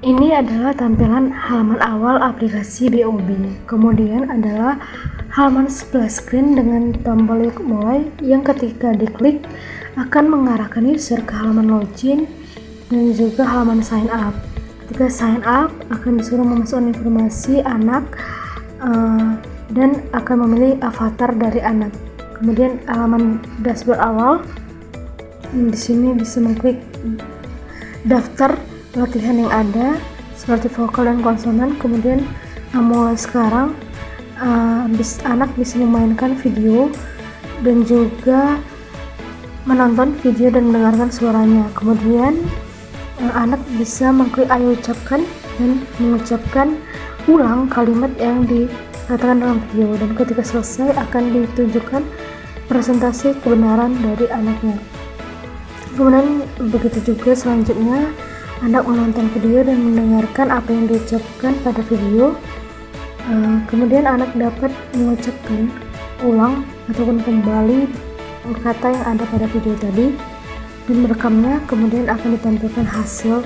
Ini adalah tampilan halaman awal aplikasi BOB. Kemudian adalah halaman splash screen dengan tombol yuk mulai yang ketika diklik akan mengarahkan user ke halaman login dan juga halaman sign up. Ketika sign up akan disuruh memasukkan informasi anak dan akan memilih avatar dari anak. Kemudian halaman dashboard awal, di sini bisa mengklik daftar latihan yang ada seperti vokal dan konsonan. Kemudian mulai sekarang anak bisa memainkan video dan juga menonton video dan mendengarkan suaranya. Kemudian anak bisa mengklik ayo ucapkan dan mengucapkan ulang kalimat yang dikatakan dalam video, dan ketika selesai akan ditunjukkan presentasi kebenaran dari anaknya. Kemudian begitu juga selanjutnya anak menonton video dan mendengarkan apa yang diucapkan pada video. Kemudian anak dapat mengucapkan ulang ataupun kembali kata yang ada pada video tadi dan merekamnya. Kemudian akan ditampilkan hasil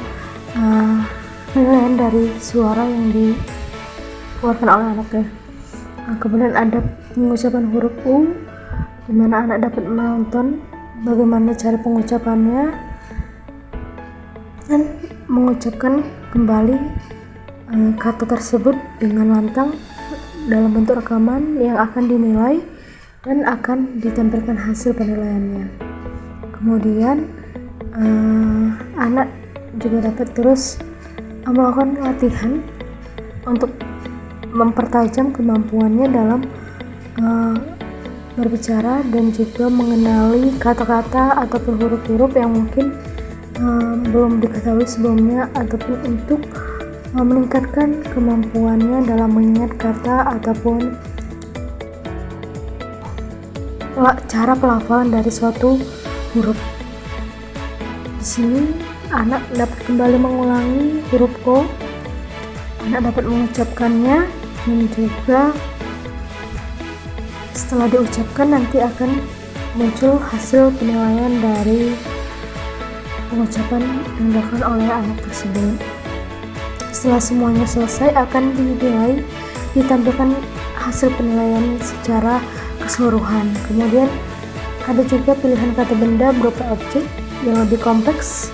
penilaian dari suara yang dikeluarkan oleh anaknya. Kemudian ada pengucapan huruf U, di mana anak dapat menonton bagaimana cara pengucapannya dan mengucapkan kembali kata tersebut dengan lantang dalam bentuk rekaman yang akan dinilai dan akan ditampilkan hasil penilaiannya. Kemudian anak juga dapat terus melakukan latihan untuk mempertajam kemampuannya dalam berbicara dan juga mengenali kata-kata ataupun huruf-huruf yang mungkin belum diketahui sebelumnya, ataupun untuk meningkatkan kemampuannya dalam mengingat kata ataupun cara pelafalan dari suatu huruf. Di sini anak dapat kembali mengulangi huruf O, anak dapat mengucapkannya dan juga setelah diucapkan nanti akan muncul hasil penilaian dari pengucapan yang dilakukan oleh anak tersebut. Setelah semuanya selesai akan dinilai, ditampilkan hasil penilaian secara keseluruhan. Kemudian ada juga pilihan kata benda berupa objek yang lebih kompleks.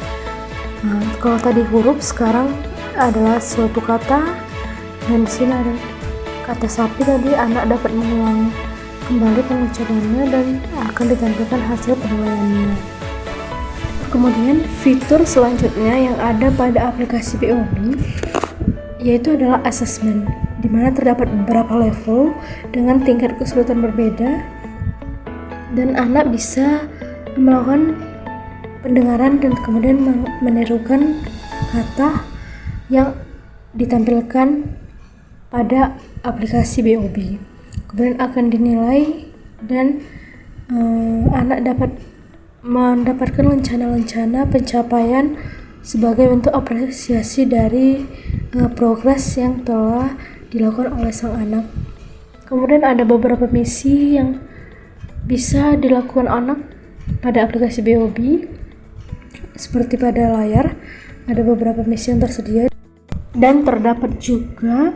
Kalau tadi huruf, sekarang adalah suatu kata, dan di sini ada kata sapi. Tadi anak dapat mengulang kembali pengucapannya dan akan ditampilkan hasil penilaiannya. Kemudian fitur selanjutnya yang ada pada aplikasi BOB yaitu adalah assessment, di mana terdapat beberapa level dengan tingkat kesulitan berbeda, dan anak bisa melakukan pendengaran dan kemudian menirukan kata yang ditampilkan pada aplikasi BOB. Kemudian akan dinilai dan anak dapat mendapatkan lencana-lencana pencapaian sebagai bentuk apresiasi dari progres yang telah dilakukan oleh sang anak. Kemudian ada beberapa misi yang bisa dilakukan anak pada aplikasi BOB. Seperti pada layar ada beberapa misi yang tersedia, dan terdapat juga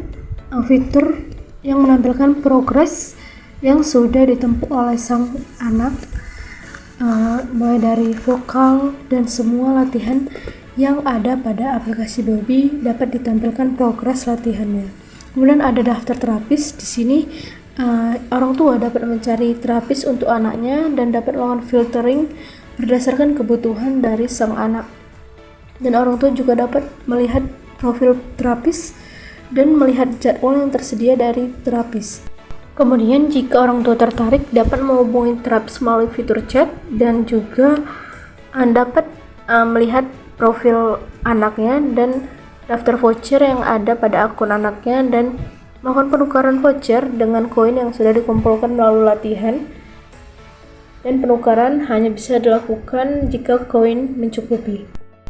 fitur yang menampilkan progres yang sudah ditempuh oleh sang anak, mulai dari vokal dan semua latihan yang ada pada aplikasi BOB dapat ditampilkan progres latihannya. Kemudian ada daftar terapis. Di sini orang tua dapat mencari terapis untuk anaknya dan dapat melakukan filtering berdasarkan kebutuhan dari sang anak. Dan orang tua juga dapat melihat profil terapis dan melihat jadwal yang tersedia dari terapis. Kemudian jika orang tua tertarik dapat menghubungi terapis melalui fitur chat, dan juga dapat melihat profil anaknya dan daftar voucher yang ada pada akun anaknya, dan melakukan penukaran voucher dengan koin yang sudah dikumpulkan melalui latihan. Dan penukaran hanya bisa dilakukan jika koin mencukupi.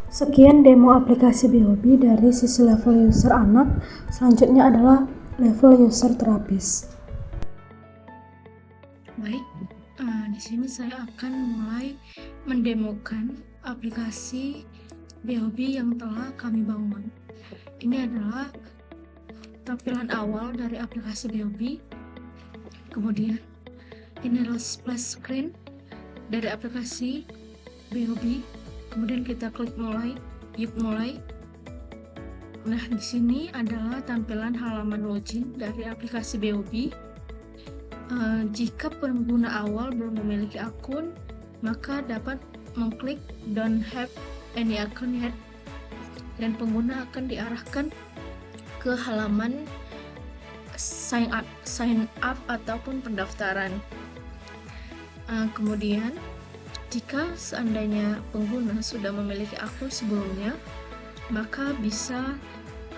Sekian demo aplikasi BOB dari sisi level user anak. Selanjutnya adalah level user terapis. Baik, di sini saya akan mulai mendemokan aplikasi BOB yang telah kami bangun. Ini adalah tampilan awal dari aplikasi BOB. Kemudian ini adalah splash screen dari aplikasi BOB. Kemudian kita klik mulai, yuk mulai. Nah, di sini adalah tampilan halaman login dari aplikasi BOB. Jika pengguna awal belum memiliki akun, maka dapat mengklik don't have any account yet, dan pengguna akan diarahkan ke halaman sign up ataupun pendaftaran. Kemudian jika seandainya pengguna sudah memiliki akun sebelumnya, maka bisa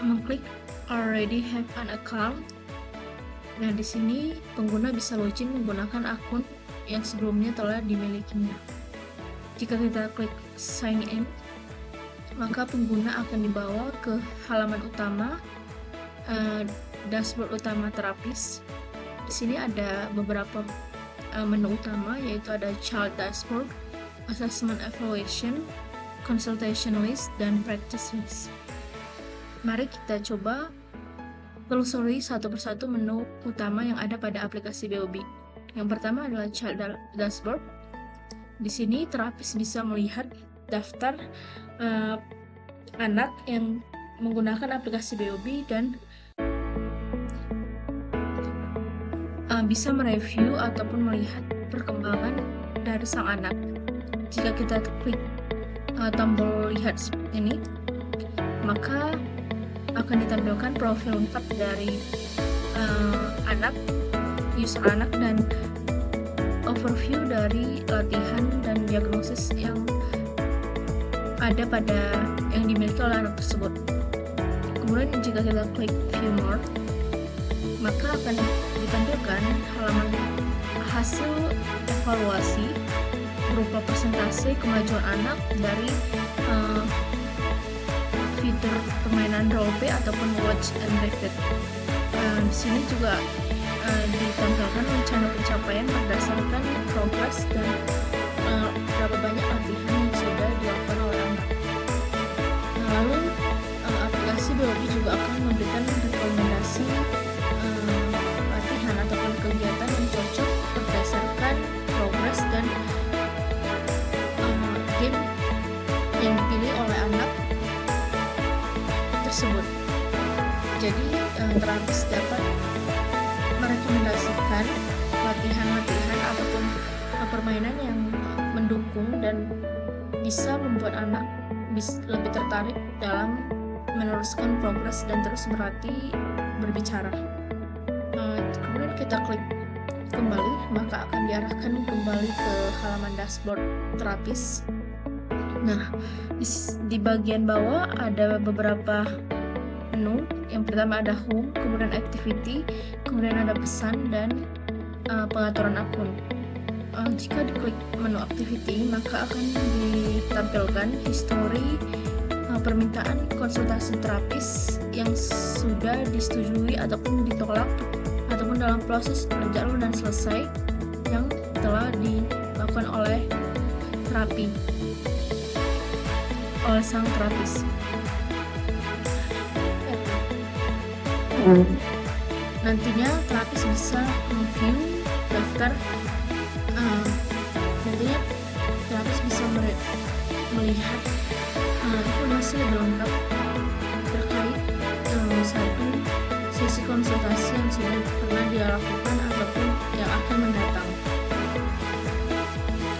mengklik already have an account. Nah, di sini pengguna bisa login menggunakan akun yang sebelumnya telah dimilikinya. Jika kita klik sign in, maka pengguna akan dibawa ke halaman utama, dashboard utama terapis. Di sini ada beberapa menu utama, yaitu ada child dashboard, assessment evaluation, consultation list, dan practice list. Mari kita coba telusuri satu persatu menu utama yang ada pada aplikasi BOB. Yang pertama adalah child dashboard. Di sini terapis bisa melihat daftar anak yang menggunakan aplikasi BOB dan bisa mereview ataupun melihat perkembangan dari sang anak. Jika kita klik tombol lihat seperti ini, maka akan ditampilkan profil lengkap dari user anak, dan overview dari latihan dan diagnosis yang ada yang dimiliki oleh anak tersebut. Kemudian jika kita klik view more, maka akan ditampilkan halaman hasil evaluasi berupa persentase kemajuan anak dari fitur permainan roleplay ataupun watch and repeat. Di sini juga ditampilkan rencana pencapaian berdasarkan progres dan berapa banyak latihan yang sudah dilakukan oleh anak. Lalu aplikasi BOB juga akan memberikan rekomendasi latihan ataupun kegiatan yang cocok berdasarkan progres dan game yang dipilih oleh anak tersebut. Jadi terapis dapat merekomendasikan latihan-latihan ataupun permainan yang mendukung dan bisa membuat anak lebih tertarik dalam meneruskan progres dan terus berbicara. Kemudian kita klik kembali, maka akan diarahkan kembali ke halaman dashboard terapis. Nah, di bagian bawah ada beberapa menu. Yang pertama ada home, kemudian activity, kemudian ada pesan, dan pengaturan akun. Jika diklik menu activity, maka akan ditampilkan history permintaan konsultasi terapis yang sudah disetujui ataupun ditolak, ataupun dalam proses berjalan dan selesai yang telah dilakukan oleh sang terapis. Nantinya terapis bisa review daftar, nantinya terapis bisa melihat informasi lebih lengkap terkait satu sesi konsultasi yang sudah pernah dilakukan ataupun yang akan mendatang.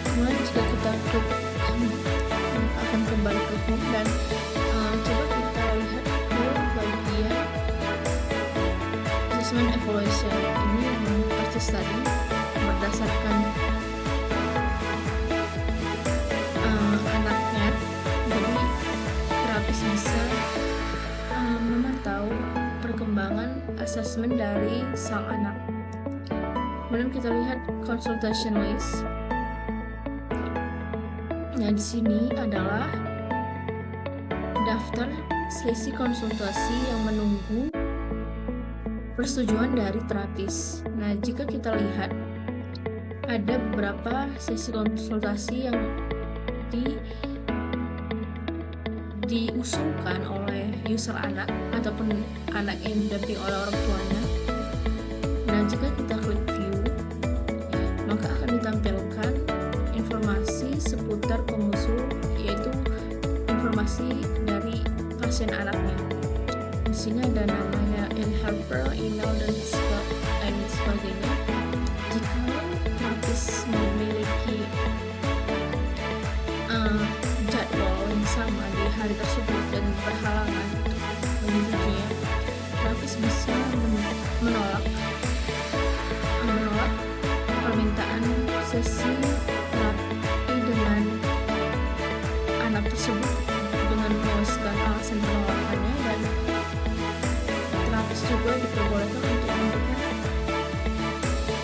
Kemudian jika kita akan kembali ke home dan coba kita lihat ke bagian assessment evaluation. Ini yang persis tadi berdasarkan anaknya, jadi terapis bisa memantau perkembangan asesmen dari sang anak. Kemudian kita lihat consultation list. Nah, di sini adalah daftar sesi konsultasi yang menunggu persetujuan dari terapis. Nah, jika kita lihat ada beberapa sesi konsultasi yang diusulkan oleh user anak ataupun anak yang didampingi oleh orang tuanya. Nah, jika kita klik view, maka akan ditampilkan informasi seputar pemusuh, yaitu informasi dari pasien anaknya. Di sini ada namanya, Harper, email, dan lain sebagainya. Jika terapis memiliki jadwal yang sama di hari tersebut dan berhalangan untuk menyusuinya, terapis bisa menolak permintaan sesi terapi dengan anak tersebut dengan menuliskan alasan penolakannya, dan terapis juga diperbolehkan untuk memberikan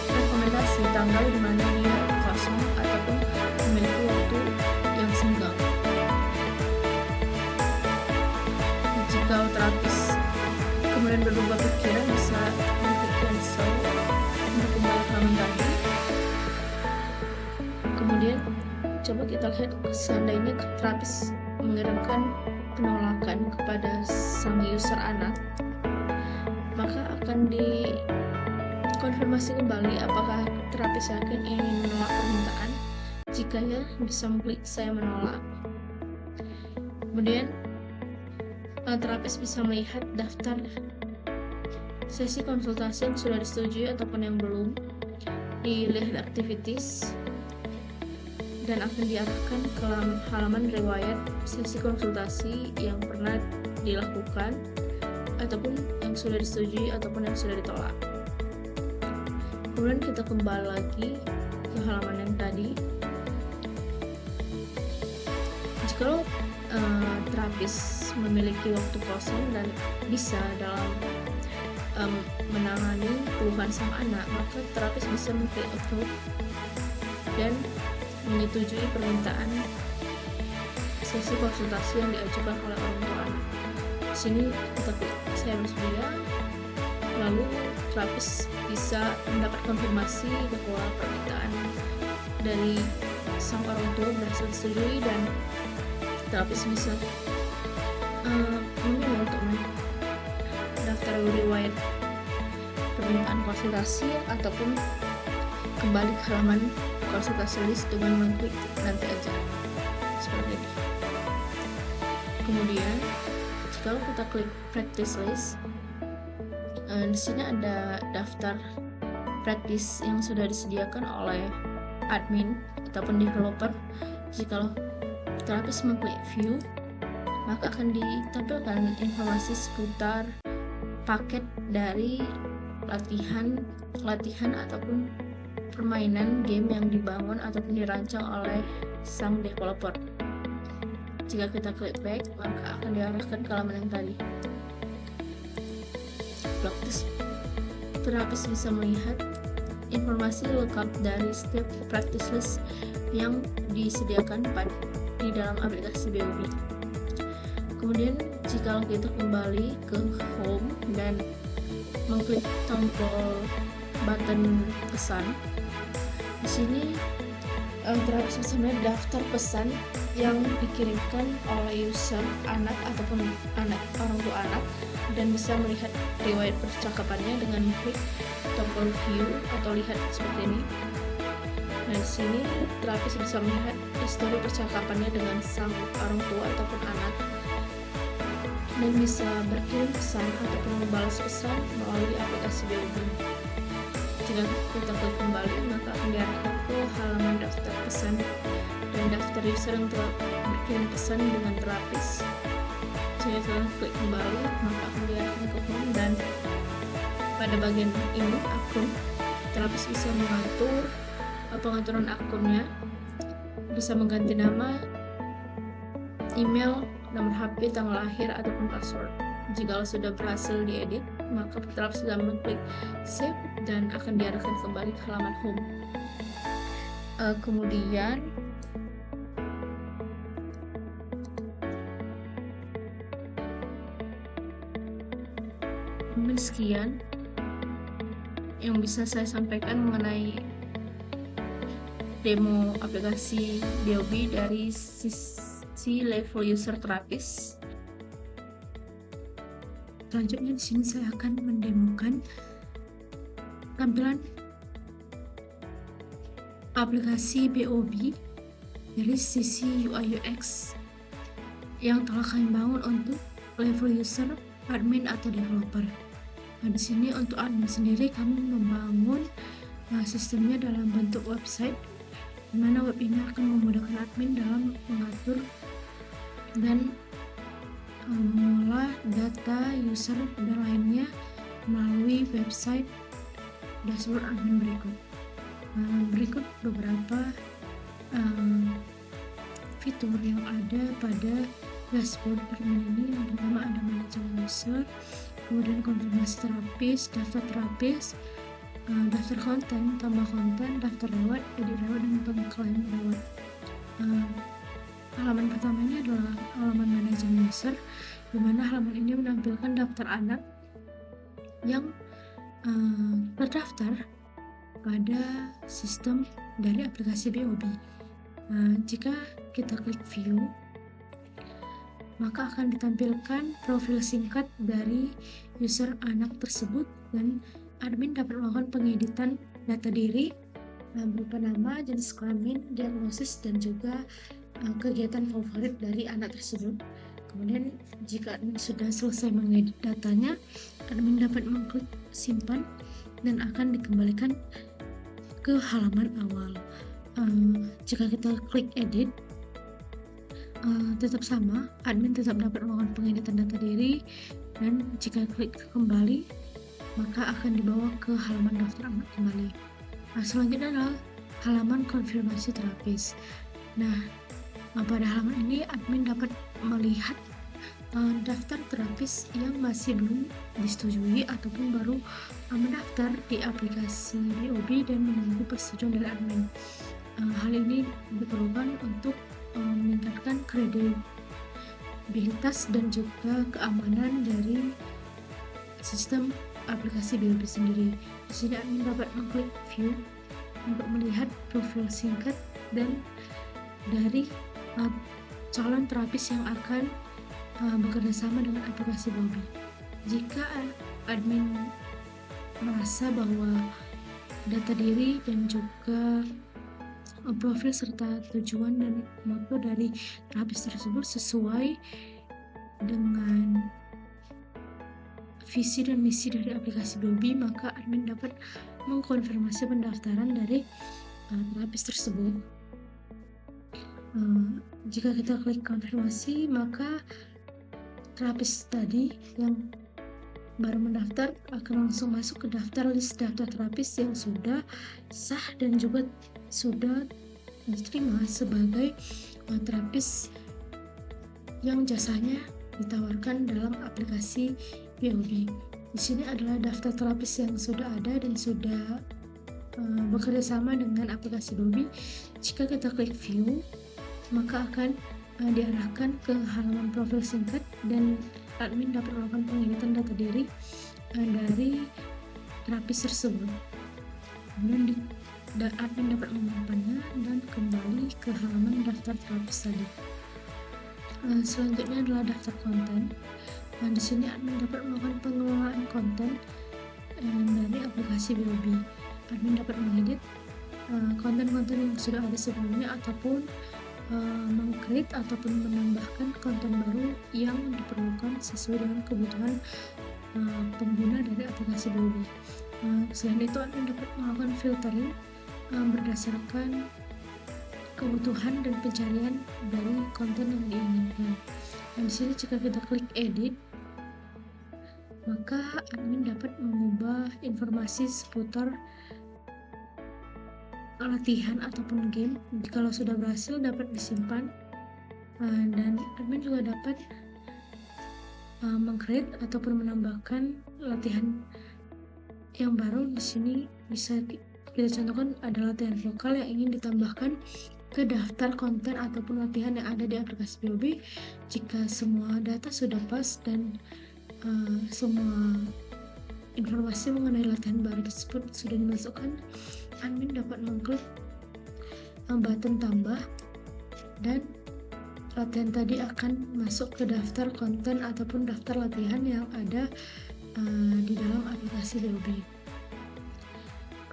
rekomendasi tanggal di mana dia kosong ataupun memiliki waktu yang senggang. Jika terapis kemudian berubah pikiran, bisa mengklik cancel untuk kembali ke tadi. Kemudian coba kita lihat, seandainya terapis mengirimkan penolakan kepada sang user anak, maka akan dikonfirmasi kembali apakah terapis yakin ingin menolak permintaan. Jika ya, bisa mengklik saya menolak. Kemudian terapis bisa melihat daftar sesi konsultasi yang sudah disetujui ataupun yang belum, dilihat activities, dan akan diarahkan ke halaman riwayat sesi konsultasi yang pernah dilakukan ataupun yang sudah disetujui ataupun yang sudah ditolak. Kemudian kita kembali lagi ke halaman yang tadi. Jika terapis memiliki waktu kosong dan bisa dalam menangani keluhan sang anak, maka terapis bisa mengklik approve dan menyetujui permintaan sesi konsultasi yang diajukan oleh orang tua anak. Di sini kita klik saya bersedia, lalu terapis bisa mendapat konfirmasi bahwa permintaan dari sang orang tua berhasil disetujui, dan terapis bisa memilih untuk daftar riwayat permintaan konsultasi ataupun kembali ke halaman konsultasi list dengan mengklik nanti aja seperti ini. Kemudian jika kita klik practice list, di sini ada daftar practice yang sudah disediakan oleh admin ataupun developer. Jika terapis mengklik view, maka akan ditampilkan informasi seputar paket dari latihan ataupun permainan game yang dibangun ataupun dirancang oleh sang developer. Jika kita klik back, maka akan diarahkan ke halaman yang tadi. Praktis, terapis bisa melihat informasi lengkap dari setiap practice list yang disediakan di dalam aplikasi BOB. Kemudian jika kita kembali ke home dan mengklik tombol button pesan, di sini terapis bisa melihat daftar pesan yang dikirimkan oleh user anak ataupun orang tua anak, dan bisa melihat riwayat percakapannya dengan klik tombol view atau lihat seperti ini. Nah, di sini terapis bisa melihat histori percakapannya dengan sang orang tua ataupun anak, dan bisa berkirim pesan ataupun membalas pesan melalui aplikasi BOB. Jika kita klik kembali, maka akan diarahkan ke halaman daftar pesan dan daftar user yang telah berkirim pesan dengan terapis. Jika kita klik kembali, maka akan diarahkan ke home, dan pada bagian ini akun, terapis bisa mengatur pengaturan akunnya, bisa mengganti nama, email, nomor HP, tanggal lahir, ataupun password. Jika sudah berhasil diedit, maka terapis sudah mengklik save dan akan diarahkan kembali ke halaman home. Kemudian mungkin sekian yang bisa saya sampaikan mengenai demo aplikasi BOB dari si level user terapis. Selanjutnya di sini saya akan mendemokan tampilan aplikasi BOB dari sisi UI UX yang telah kami bangun untuk level user, admin atau developer. Nah, di sini untuk admin sendiri kami membangun sistemnya dalam bentuk website, di mana web ini akan memudahkan admin dalam mengatur dan mengolah data user dan lainnya melalui website dashboard admin berikut. Berikut beberapa fitur yang ada pada dashboard admin ini. Yang pertama ada manajemen user, kemudian konfirmasi terapis, daftar terapis, daftar konten, tambah konten, daftar lewat, edit lewat, dan pengklaim lewat. Halaman pertama ini adalah halaman manajemen user, di mana halaman ini menampilkan daftar anak yang terdaftar pada sistem dari aplikasi BOB. Jika kita klik view, maka akan ditampilkan profil singkat dari user anak tersebut, dan admin dapat melakukan pengeditan data diri berupa nama, jenis kelamin, diagnosis, dan juga kegiatan favorit dari anak tersebut. Kemudian jika admin sudah selesai mengedit datanya, admin dapat mengklik simpan dan akan dikembalikan ke halaman awal. Jika kita klik edit, tetap sama, admin tetap dapat melakukan pengeditan data diri, dan jika klik kembali maka akan dibawa ke halaman daftar anak kembali. Selanjutnya adalah halaman konfirmasi terapis. Pada halaman ini admin dapat melihat daftar terapis yang masih belum disetujui ataupun baru mendaftar di aplikasi BOB dan menunggu persetujuan dari admin. Hal ini diperlukan untuk meningkatkan kredibilitas dan juga keamanan dari sistem aplikasi BOB sendiri. Di sini admin dapat mengklik view untuk melihat profil singkat dan dari calon terapis yang akan bekerja sama dengan aplikasi BOB. Jika admin merasa bahwa data diri dan juga profil serta tujuan dan moto dari terapis tersebut sesuai dengan visi dan misi dari aplikasi BOB, maka admin dapat mengkonfirmasi pendaftaran dari terapis tersebut. Jika kita klik konfirmasi, maka terapis tadi yang baru mendaftar akan langsung masuk ke daftar list daftar terapis yang sudah sah dan juga sudah diterima sebagai terapis yang jasanya ditawarkan dalam aplikasi BOB. Di sini adalah daftar terapis yang sudah ada dan sudah bekerja sama dengan aplikasi BOB. Jika kita klik view, maka akan diarahkan ke halaman profil singkat dan admin dapat melakukan pengeditan data diri dari terapis tersebut. Kemudian admin dapat menyimpannya dan kembali ke halaman daftar terapis tadi. Selanjutnya adalah daftar konten. Di sini admin dapat melakukan pengelolaan konten dari aplikasi BOB. Admin dapat mengedit konten-konten yang sudah ada sebelumnya ataupun meng-create ataupun menambahkan konten baru yang diperlukan sesuai dengan kebutuhan pengguna dari aplikasi BOB. Selain itu, admin dapat melakukan filtering berdasarkan kebutuhan dan pencarian dari konten yang diinginkan. Di sini jika kita klik edit, maka admin dapat mengubah informasi seputar latihan ataupun game. Kalau sudah berhasil dapat disimpan, dan admin juga dapat meng-create ataupun menambahkan latihan yang baru. Di sini bisa kita contohkan ada latihan vokal yang ingin ditambahkan ke daftar konten ataupun latihan yang ada di aplikasi BOB. Jika semua data sudah pas dan semua informasi mengenai latihan baru tersebut sudah dimasukkan, admin dapat mengklik button tambah dan latihan tadi akan masuk ke daftar konten ataupun daftar latihan yang ada di dalam aplikasi BOB.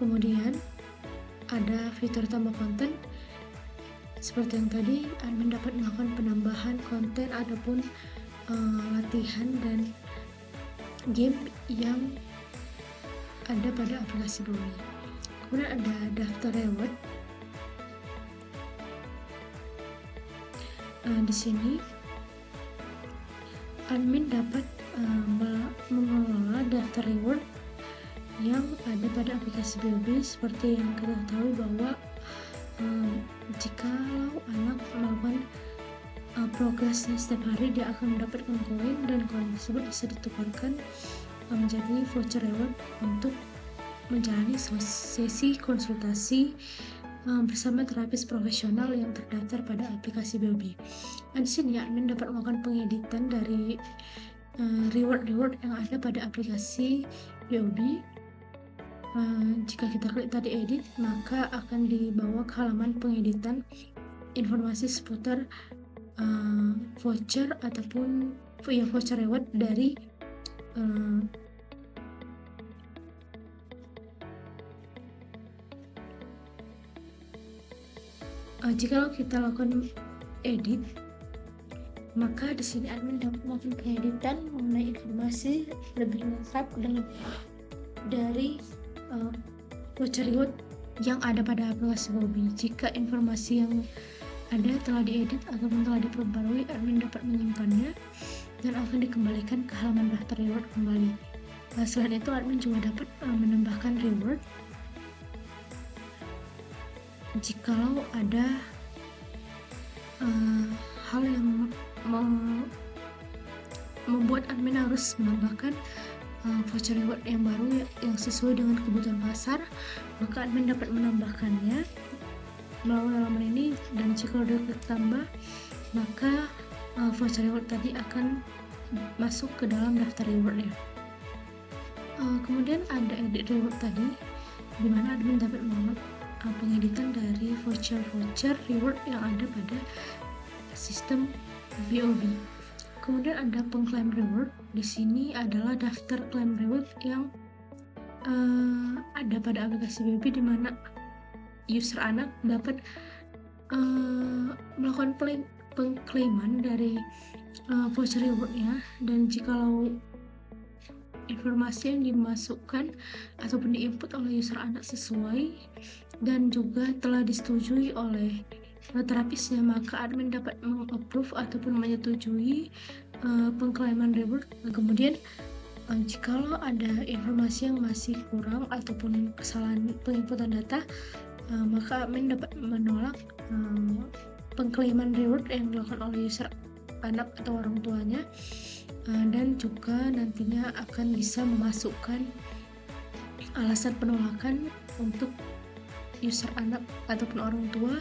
Kemudian ada fitur tambah konten. Seperti yang tadi, admin dapat melakukan penambahan konten ataupun latihan dan game yang ada pada aplikasi BOB. Kemudian ada daftar reward. Di sini admin dapat mengelola daftar reward yang ada pada aplikasi BOB. Seperti yang kita ketahui bahwa jikalau anak melakukan progresnya setiap hari, dia akan mendapatkan koin, dan koin tersebut bisa ditukarkan menjadi voucher reward untuk menjalani sesi konsultasi bersama terapis profesional yang terdaftar pada aplikasi BOB. Di sini admin dapat melakukan pengeditan dari reward yang ada pada aplikasi BOB. Jika kita klik tadi edit, maka akan dibawa ke halaman pengeditan informasi seputar voucher ataupun voucher reward dari jika kita lakukan edit, maka di sini admin dapat melakukan pengeditan mengenai informasi lebih lengkap dari voucher reward yang ada pada aplikasi BOB. Jika informasi yang ada telah diedit ataupun telah diperbarui, admin dapat menyimpannya dan akan dikembalikan ke halaman daftar reward kembali. Selain itu, admin juga dapat menambahkan reward jikalau ada hal yang membuat admin harus menambahkan voucher reward yang baru yang sesuai dengan kebutuhan pasar, maka admin dapat menambahkannya melalui halaman ini, dan jika sudah ditambah, maka voucher reward tadi akan masuk ke dalam daftar rewardnya. Kemudian ada edit reward tadi, di mana admin dapat melakukan pengeditan dari voucher reward yang ada pada sistem BOB. Kemudian ada pengklaim reward. Di sini adalah daftar klaim reward yang ada pada aplikasi BOB, di mana user anak dapat melakukan pengklaiman dari voucher rewardnya, dan jikalau informasi yang dimasukkan ataupun diinput oleh user anak sesuai dan juga telah disetujui oleh terapisnya, maka admin dapat meng-approve ataupun menyetujui pengklaiman reward. Kemudian jikalau ada informasi yang masih kurang ataupun kesalahan penginputan data, maka admin dapat menolak pengklaiman reward yang dilakukan oleh user anak atau orang tuanya, dan juga nantinya akan bisa memasukkan alasan penolakan untuk user anak ataupun orang tua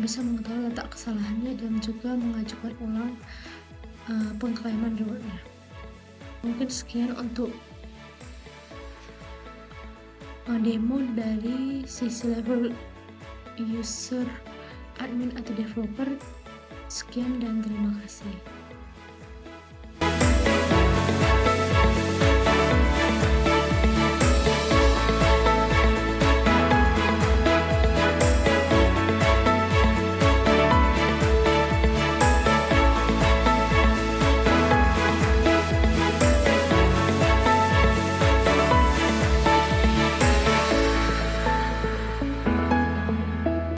bisa mengetahui letak kesalahannya dan juga mengajukan ulang pengklaiman rewardnya. Mungkin sekian untuk demo dari sisi level user, admin atau developer. Sekian dan terima kasih.